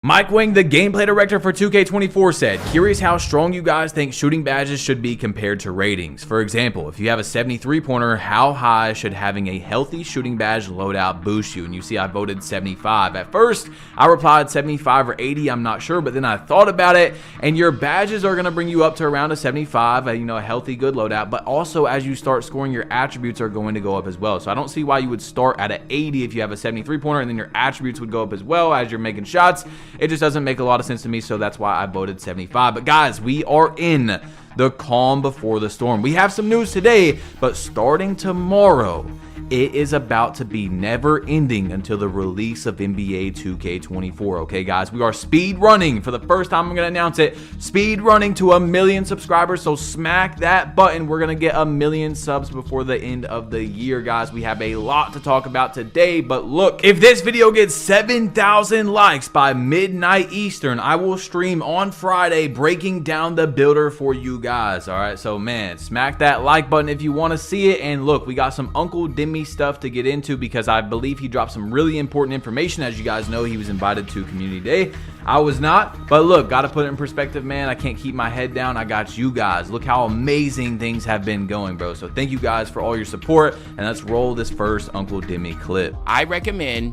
Mike Wing, the gameplay director for 2K24, said, "Curious how strong you guys think shooting badges should be compared to ratings. For example, if you have a 73-pointer, how high should having a healthy shooting badge loadout boost you?" And you see I voted 75. At first, I replied 75 or 80, I'm not sure, but then I thought about it, and your badges are going to bring you up to around a 75, a healthy, good loadout, but also as you start scoring, your attributes are going to go up as well. So I don't see why you would start at an 80 if you have a 73-pointer, and then your attributes would go up as well as you're making shots. It just doesn't make a lot of sense to me, so that's why I voted 75. But guys, we are in the calm before the storm. We have some news today, but starting tomorrow, it is about to be never ending until the release of NBA 2K24. Okay, guys, we are speed running. For the first time, I'm going to announce it. Speed running to 1 million subscribers. So smack that button. We're going to get 1 million subs before the end of the year, guys. We have a lot to talk about today. But look, if this video gets 7,000 likes by midnight Eastern, I will stream on Friday breaking down the builder for you guys. All right, so man, smack that like button if you want to see it. And look, we got some Uncle Demi stuff to get into because I believe he dropped some really important information. As you guys know, he was invited to Community Day. I was not, but look, got to put it in perspective, man. I can't keep my head down. I got you guys. Look how amazing things have been going, bro. So thank you guys for all your support, and let's roll this first Uncle Demi clip. I recommend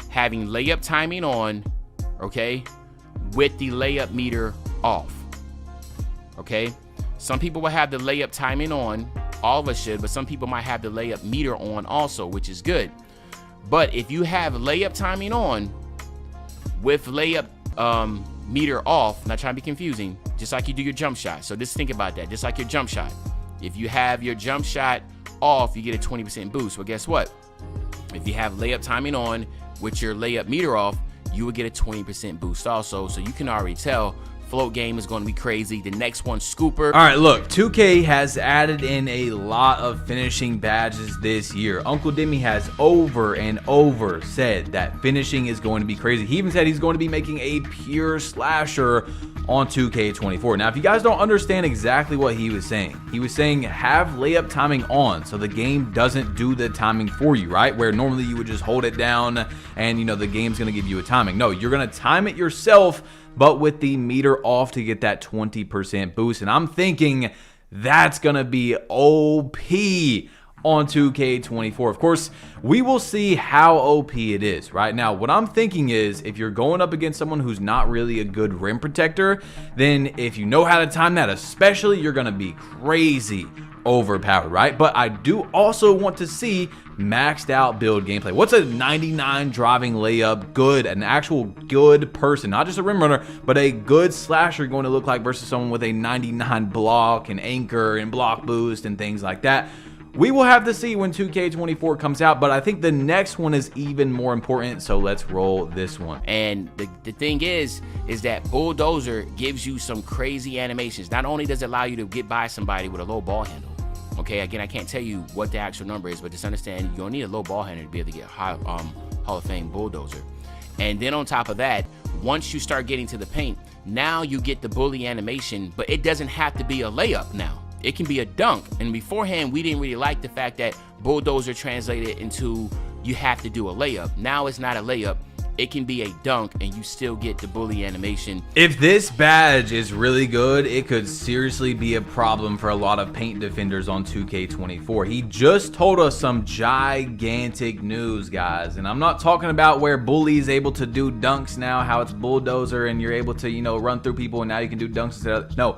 having layup timing on, okay, with the layup meter off, okay? Some people will have the layup timing on. All of us should, but some people might have the layup meter on also, which is good. But if you have layup timing on with layup meter off, not trying to be confusing, just like you do your jump shot. So just think about that, just like your jump shot. If you have your jump shot off, you get a 20% boost. Well, guess what? If you have layup timing on with your layup meter off, you will get a 20% boost also. So you can already tell float game is going to be crazy. The next one, Scooper. All right, look, 2K has added in a lot of finishing badges this year. Uncle Demi has over and over said that finishing is going to be crazy. He even said he's going to be making a pure slasher on 2K24. Now, if you guys don't understand exactly what he was saying have layup timing on so the game doesn't do the timing for you, right? Where normally you would just hold it down and, the game's going to give you a timing. No, you're going to time it yourself, but with the meter off to get that 20% boost. And I'm thinking that's going to be OP on 2K24. Of course, we will see how OP it is. Right now, what I'm thinking is if you're going up against someone who's not really a good rim protector, then if you know how to time that, especially, you're going to be crazy overpowered, right? But I do also want to see maxed out build gameplay. What's a 99 driving layup good, an actual good person, not just a rim runner, but a good slasher going to look like versus someone with a 99 block and anchor and block boost and things like that? We will have to see when 2K24 comes out, but I think the next one is even more important, so let's roll this one. And the thing is that Bulldozer gives you some crazy animations. Not only does it allow you to get by somebody with a low ball handle, okay, again, I can't tell you what the actual number is, but just understand you don't need a low ball handle to be able to get Hall of Fame Bulldozer. And then on top of that, once you start getting to the paint, now you get the bully animation, but it doesn't have to be a layup now. It can be a dunk. And beforehand, we didn't really like the fact that Bulldozer translated into you have to do a layup. Now it's not a layup. It can be a dunk and you still get the bully animation. If this badge is really good, it could seriously be a problem for a lot of paint defenders on 2K24. He just told us some gigantic news, guys. And I'm not talking about where Bully is able to do dunks now, how it's Bulldozer and you're able to, run through people and now you can do dunks instead of, no,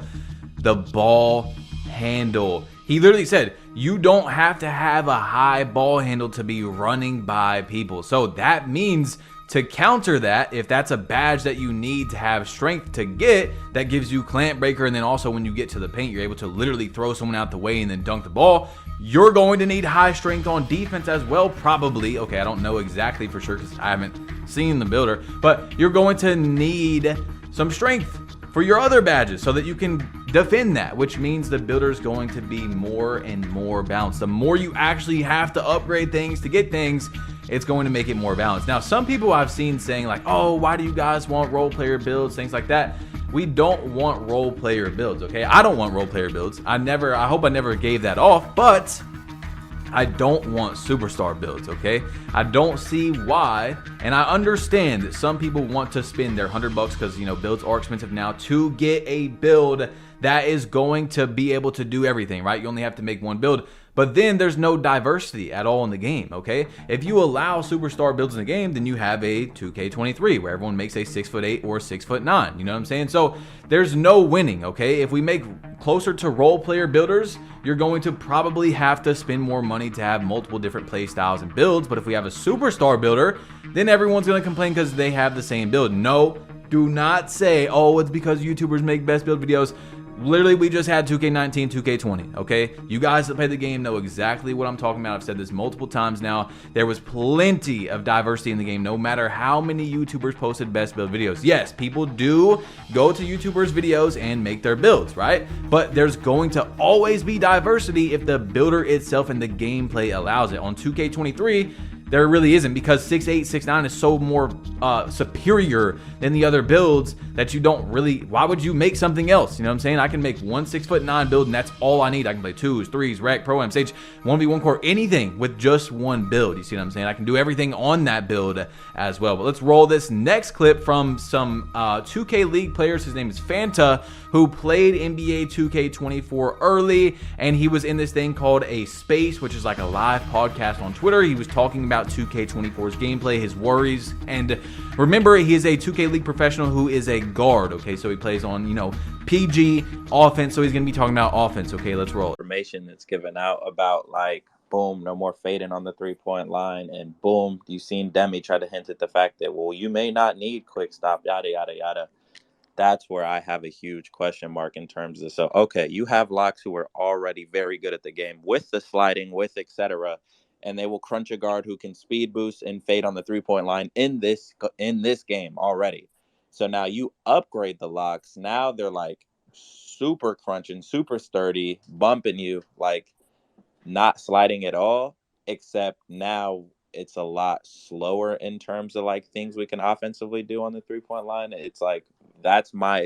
the ball handle. He literally said you don't have to have a high ball handle to be running by people. So that means to counter that, if that's a badge that you need to have strength to get, that gives you clamp breaker, and then also when you get to the paint, you're able to literally throw someone out the way and then dunk the ball. You're going to need high strength on defense as well, probably. Okay, I don't know exactly for sure because I haven't seen the builder, but you're going to need some strength for your other badges so that you can defend that, which means the builder is going to be more and more balanced. The more you actually have to upgrade things to get things, it's going to make it more balanced. Now, some people I've seen saying like, oh, why do you guys want role player builds, things like that? We don't want role player builds, okay? I don't want role player builds. I hope I never gave that off, but I don't want superstar builds, okay? I don't see why, and I understand that some people want to spend their $100 because, you know, builds are expensive now to get a build that is going to be able to do everything, right? You only have to make one build. But then there's no diversity at all in the game, okay? If you allow superstar builds in the game, then you have a 2K23 where everyone makes a 6'8" or 6'9", you know what I'm saying? So there's no winning, okay? If we make closer to role player builders, you're going to probably have to spend more money to have multiple different play styles and builds. But if we have a superstar builder, then everyone's gonna complain because they have the same build. No, do not say, oh, it's because YouTubers make best build videos. Literally, we just had 2K19, 2K20, okay? You guys that play the game know exactly what I'm talking about. I've said this multiple times now. There was plenty of diversity in the game, no matter how many YouTubers posted best build videos. Yes, people do go to YouTubers' videos and make their builds, right? But there's going to always be diversity if the builder itself and the gameplay allows it. On 2K23, there really isn't, because 6'8", 6'9" is so more superior than the other builds that you don't really, why would you make something else? You know what I'm saying? I can make one 6'9" build and that's all I need. I can play 2s, 3s, rec, pro-am, stage, 1v1 core, anything with just one build. You see what I'm saying? I can do everything on that build as well. But let's roll this next clip from some 2K League players. His name is Fanta, who played NBA 2K24 early, and he was in this thing called a Space, which is like a live podcast on Twitter. He was talking about 2K24's gameplay, his worries, and remember, he is a 2K League professional who is a guard, okay? So he plays on, you know, PG offense, so he's gonna be talking about offense, okay? Let's roll. Information that's given out about, like, boom, no more fading on the three-point line, and boom, you've seen Demi try to hint at the fact that, well, you may not need quick stop, yada, yada, yada. That's where I have a huge question mark in terms of, so, okay, you have locks who are already very good at the game with the sliding, with etc., and they will crunch a guard who can speed boost and fade on the three-point line in this game already. So now you upgrade the locks. Now they're like super crunching, super sturdy, bumping you, like not sliding at all, except now it's a lot slower in terms of like things we can offensively do on the three-point line. It's like, that's my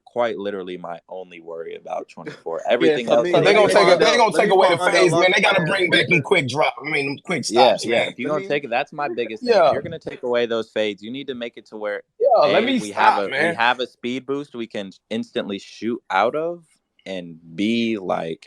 quite literally my only worry about 24. Everything else, they're gonna take away the phase, man. They gotta bring back them quick drop. I mean, them quick stops. Yeah. Man. If you're gonna take it, that's my biggest thing. If you're gonna take away those fades, you need to make it to where we have a speed boost we can instantly shoot out of, and be like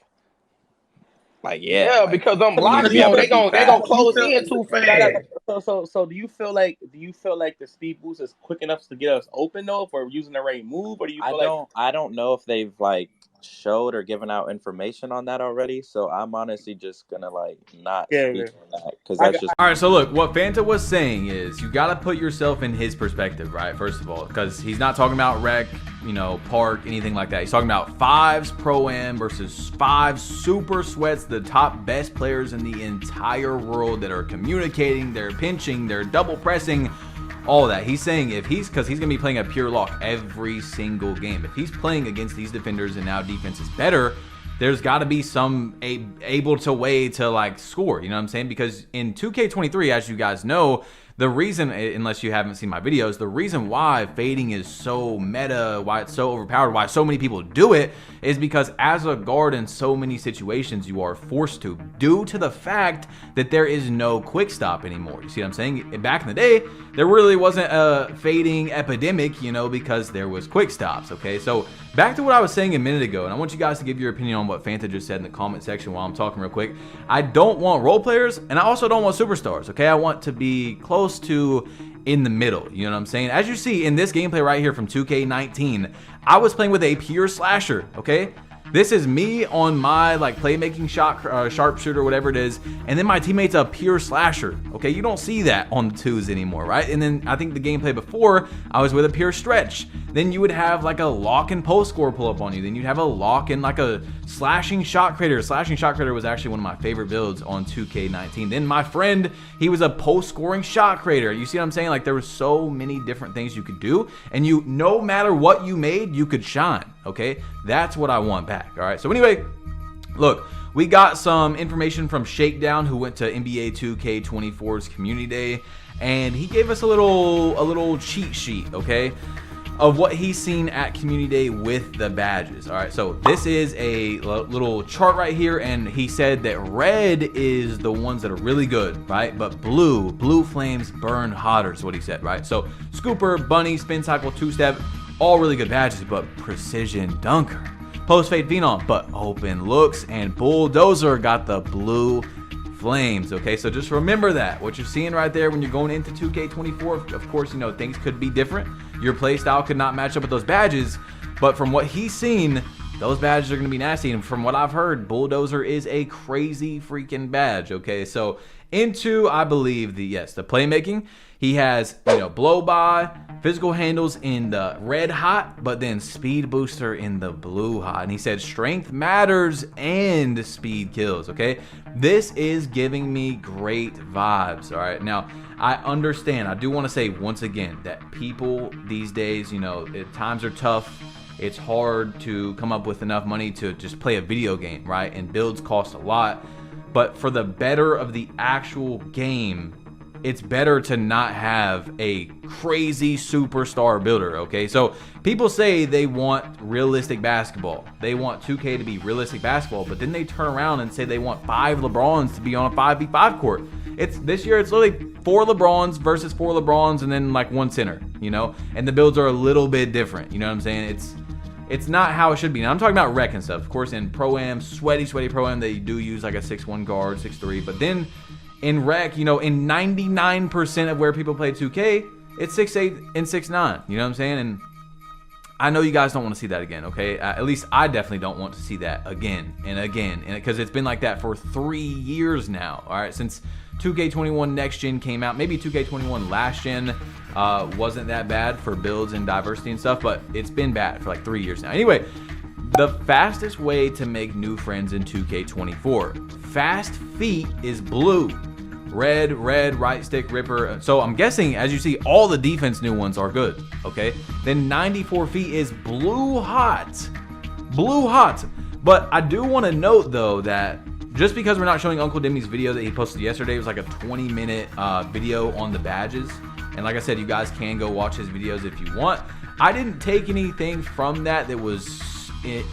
because them blocks, they gonna close in too fast. So do you feel like the speed boost is quick enough to get us open though, if we're using the right move, or do you feel I don't know if they've like showed or given out information on that already, so I'm honestly just gonna like not speak on that, because that's just all right. So look, what Fanta was saying is you got to put yourself in his perspective, right? First of all, because he's not talking about rec, you know, park, anything like that. He's talking about 5s pro-am versus 5 super sweats, the top best players in the entire world that are communicating, they're pinching, they're double pressing, all that. He's saying because he's gonna be playing a pure lock every single game. If he's playing against these defenders and now defense is better, there's got to be some able to way to like score. You know what I'm saying? Because in 2K23, as you guys know, the reason, unless you haven't seen my videos, the reason why fading is so meta, why it's so overpowered, why so many people do it, is because as a guard in so many situations you are forced to, due to the fact that there is no quick stop anymore. You see what I'm saying? Back in the day, there really wasn't a fading epidemic, you know, because there was quick stops, okay? So back to what I was saying a minute ago, and I want you guys to give your opinion on what Fanta just said in the comment section while I'm talking real quick. I don't want role players, and I also don't want superstars, okay? I want to be close to in the middle, you know what I'm saying? As you see in this gameplay right here from 2K19, I was playing with a pure slasher, okay? This is me on my like playmaking shot, sharpshooter, whatever it is, and then my teammate's a pure slasher, okay? You don't see that on the 2s anymore, right? And then I think the gameplay before, I was with a pure stretch. Then you would have like a lock and post score pull up on you. Then you'd have a lock and like a slashing shot creator. Slashing shot creator was actually one of my favorite builds on 2K19. Then my friend, he was a post scoring shot creator. You see what I'm saying? Like there were so many different things you could do, and you, no matter what you made, you could shine, okay? That's what I want back, all right? So anyway, look, we got some information from Shakedown, who went to NBA 2K24's community day, and he gave us a little cheat sheet, okay? of what he's seen at Community Day with the badges. All right, so this is a little chart right here, and he said that red is the ones that are really good, right? But blue flames burn hotter is what he said, right? So Scooper, Bunny, Spin Cycle, Two Step, all really good badges, but Precision Dunker, Post Fade Phenom, but Open Looks, and Bulldozer got the blue flames. Okay, so just remember that what you're seeing right there when you're going into 2K24, of course, you know, things could be different. Your play style could not match up with those badges, but from what he's seen, those badges are going to be nasty. And from what I've heard, Bulldozer is a crazy freaking badge. Okay, so into, I believe, the playmaking. He has, you know, blow by, physical handles in the red hot, but then speed booster in the blue hot. And he said strength matters and speed kills. Okay, this is giving me great vibes. All right, now I understand. I do want to say once again that people these days, you know, times are tough. It's hard to come up with enough money to just play a video game, right? And builds cost a lot. But for the better of the actual game, it's better to not have a crazy superstar builder, okay? So people say they want realistic basketball. They want 2K to be realistic basketball, but then they turn around and say they want 5 LeBrons to be on a 5v5 court. This year it's literally 4 LeBrons versus 4 LeBrons and then like 1 center, you know? And the builds are a little bit different, you know what I'm saying? It's not how it should be. Now, I'm talking about rec and stuff. Of course, in Pro-Am, sweaty Pro-Am, they do use like a 6'1 guard, 6'3. But then in rec, you know, in 99% of where people play 2K, it's 6'8 and 6'9. You know what I'm saying? And I know you guys don't want to see that again, okay? At least I definitely don't want to see that again and again. And because it's been like that for 3 years now, all right? Since 2K21 Next Gen came out. Maybe 2K21 Last Gen wasn't that bad for builds and diversity and stuff, but it's been bad for like 3 years now. Anyway, the fastest way to make new friends in 2K24. Fast feet is blue. Red, right stick, ripper. So I'm guessing, as you see, all the defense new ones are good, okay? Then 94 feet is blue hot. Blue hot. But I do want to note, though, that just because we're not showing Uncle Demi's video that he posted yesterday, it was like a 20-minute video on the badges. And like I said, you guys can go watch his videos if you want. I didn't take anything from that was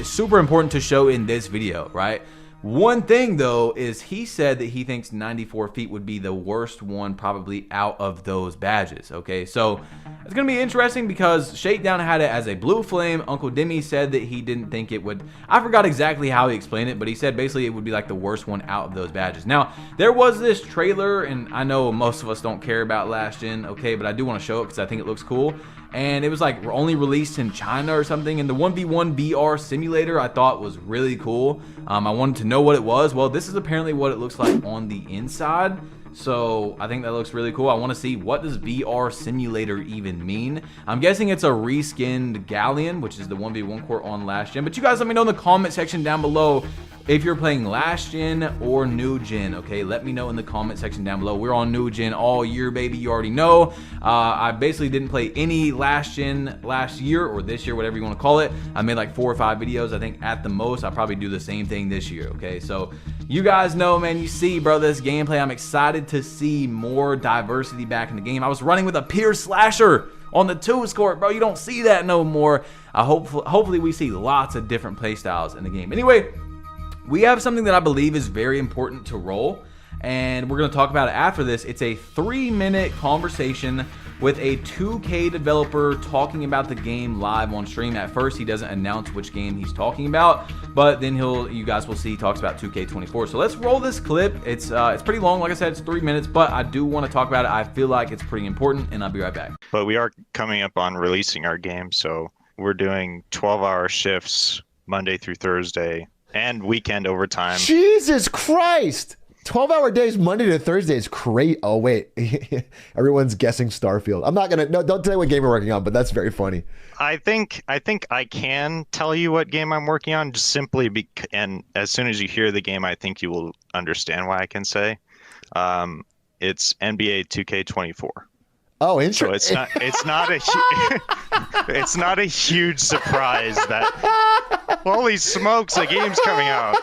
super important to show in this video, right? One thing, though, is he said that he thinks 94 feet would be the worst one probably out of those badges, okay? So it's going to be interesting because Shakedown had it as a blue flame. Uncle Demi said that he didn't think it would. I forgot exactly how he explained it, but he said basically it would be like the worst one out of those badges. Now, there was this trailer, and I know most of us don't care about Last Gen, okay, but I do want to show it because I think it looks cool. And it was like only released in China or something. And the 1v1 BR simulator I thought was really cool. I wanted to know what it was. Well, this is apparently what it looks like on the inside. So I think that looks really cool. I want to see, what does VR simulator even mean? I'm guessing it's a reskinned Galleon, which is the 1v1 court on Last Gen. But you guys let me know in the comment section down below if you're playing Last Gen or New Gen, okay? Let me know in the comment section down below. We're on New Gen all year, baby. You already know. I basically didn't play any Last Gen last year or this year, whatever you want to call it. I made like 4 or 5 videos. I think at the most, I'll probably do the same thing this year, okay? So you guys know, man, you see, bro, this gameplay. I'm excited to see more diversity back in the game. I was running with a Pierce Slasher on the 2 court, bro. You don't see that no more. Hopefully we see lots of different play styles in the game. Anyway, we have something that I believe is very important to roll, and we're going to talk about it after this. It's a 3-minute conversation with a 2K developer talking about the game live on stream. At first, he doesn't announce which game he's talking about, but then you guys will see he talks about 2K24. So let's roll this clip. It's pretty long. Like I said, it's 3 minutes, but I do want to talk about it. I feel like it's pretty important, and I'll be right back. But we are coming up on releasing our game, so we're doing 12-hour shifts Monday through Thursday. And weekend overtime. Jesus Christ! 12-hour days, Monday to Thursday is great. Oh, wait. Everyone's guessing Starfield. I'm not going to... No, don't tell me what game we're working on, but that's very funny. I think I can tell you what game I'm working on, just simply because... And as soon as you hear the game, I think you will understand why I can say. It's NBA 2K24. Oh, interesting. So it's not a huge surprise that holy smokes, a game's coming out.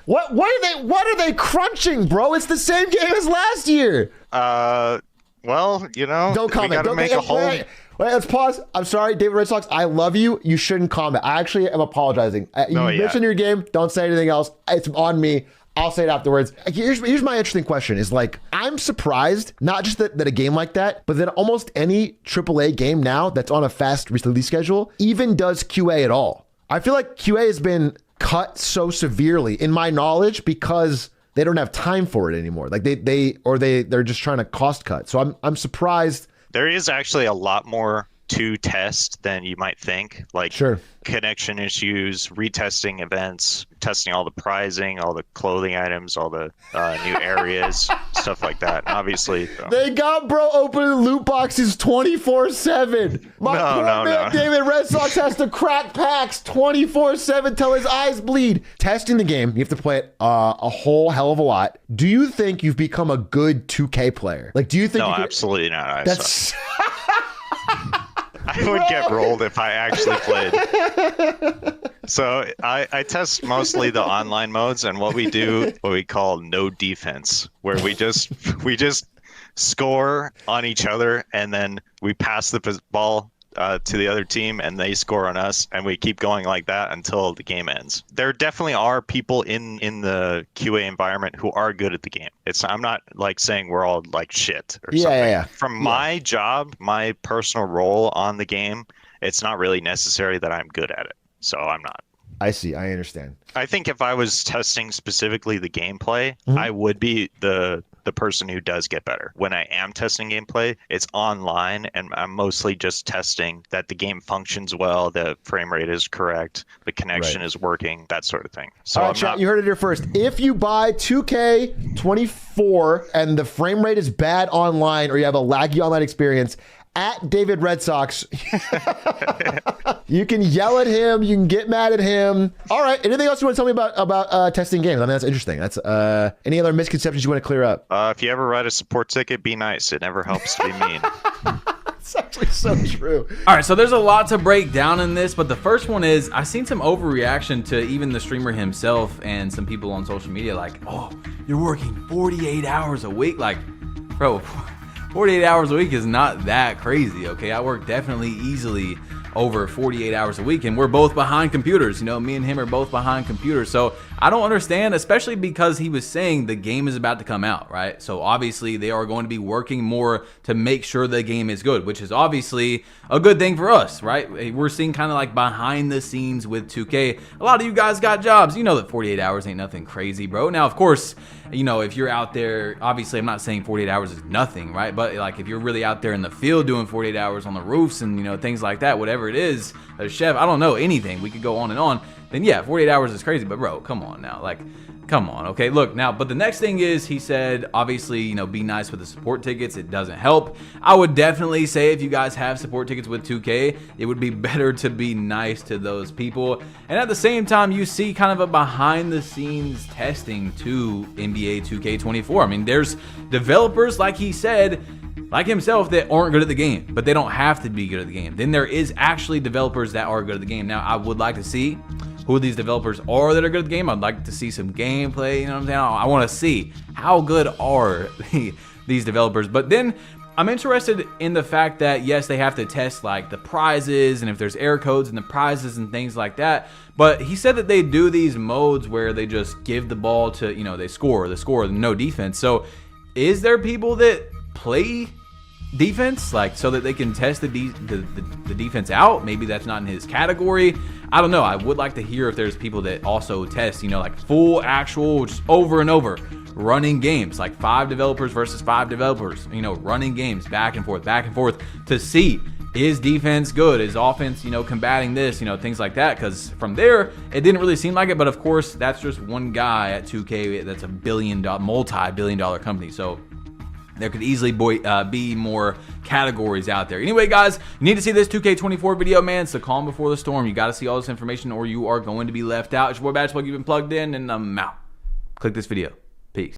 What are they crunching, bro? It's the same game as last year. Well, you know, don't comment. we gotta make a whole. Wait, let's pause. I'm sorry, David Red Sox. I love you. You shouldn't comment. I actually am apologizing. You mentioned your game. Don't say anything else. It's on me. I'll say it afterwards. Here's my interesting question is like, I'm surprised, not just that a game like that, but that almost any AAA game now that's on a fast release schedule even does QA at all. I feel like QA has been cut so severely in my knowledge because they don't have time for it anymore. Like they're just trying to cost cut. So I'm surprised. There is actually a lot more to test than you might think. Like connection issues, retesting events, testing all the prizing, all the clothing items, all the new areas, stuff like that. And obviously, they got bro opening loot boxes 24/7. My David Red Sox has to crack packs 24/7 till his eyes bleed. Testing the game, you have to play it a whole hell of a lot. Do you think you've become a good 2K player? Like, do you think? No, absolutely not. I would get rolled if I actually played. So I test mostly the online modes, and what we call no defense, where we just score on each other, and then we pass the ball to the other team, and they score on us, and we keep going like that until the game ends. There definitely are people in the QA environment who are good at the game. I'm not like saying we're all like shit or something. Yeah. From my job, my personal role on the game, it's not really necessary that I'm good at it. So I'm not. I see. I understand. I think if I was testing specifically the gameplay, I would be the person who does get better. When I am testing gameplay, it's online, and I'm mostly just testing that the game functions well, the frame rate is correct, the connection is working, that sort of thing. So all right, chat, you heard it here first. If you buy 2K24 and the frame rate is bad online, or you have a laggy online experience, at David Red Sox, you can yell at him, you can get mad at him. All right, anything else you want to tell me about testing games? I mean, that's interesting. That's any other misconceptions you want to clear up? If you ever write a support ticket, be nice. It never helps to be mean. It's actually so true. All right, so there's a lot to break down in this, but the first one is I've seen some overreaction to even the streamer himself and some people on social media like, oh, you're working 48 hours a week. Like, bro, 48 hours a week is not that crazy, okay? I work definitely easily over 48 hours a week, and we're both behind computers. You know, me and him are both behind computers. So I don't understand, especially because he was saying the game is about to come out, right? So obviously they are going to be working more to make sure the game is good, which is obviously a good thing for us, right? We're seeing kind of like behind the scenes with 2K. A lot of you guys got jobs. You know that 48 hours ain't nothing crazy, bro. Now, of course, you know, if you're out there, obviously I'm not saying 48 hours is nothing, right? But like if you're really out there in the field doing 48 hours on the roofs and, you know, things like that, whatever it is, a chef, I don't know, anything, we could go on and on, then yeah, 48 hours is crazy. But bro, come on now, like, come on, okay? Look, now, but the next thing is, he said, obviously, you know, be nice with the support tickets. It doesn't help. I would definitely say if you guys have support tickets with 2K, it would be better to be nice to those people. And at the same time, you see kind of a behind the scenes testing to NBA 2K24. I mean, there's developers, like he said, like himself, that aren't good at the game, but they don't have to be good at the game. Then there is actually developers that are good at the game. Now, I would like to see who these developers are that are good at the game. I'd like to see some gameplay, you know what I'm saying? I want to see how good are these developers. But then I'm interested in the fact that, yes, they have to test like the prizes and if there's error codes in the prizes and things like that. But he said that they do these modes where they just give the ball to, you know, they score, no defense. So is there people that play defense, like, so that they can test the defense out? Maybe that's not in his category. I don't know. I would like to hear if there's people that also test, you know, like full actual, just over and over, running games, like 5 developers versus 5 developers, you know, running games back and forth to see, is defense good? Is offense, you know, combating this, you know, things like that? Because from there, it didn't really seem like it. But of course, that's just one guy at 2K that's a multi-billion-dollar company. So there could easily be more categories out there. Anyway, guys, you need to see this 2K24 video, man. It's the calm before the storm. You got to see all this information or you are going to be left out. It's your boy Batch Plug. You've been plugged in, and I'm out. Click this video.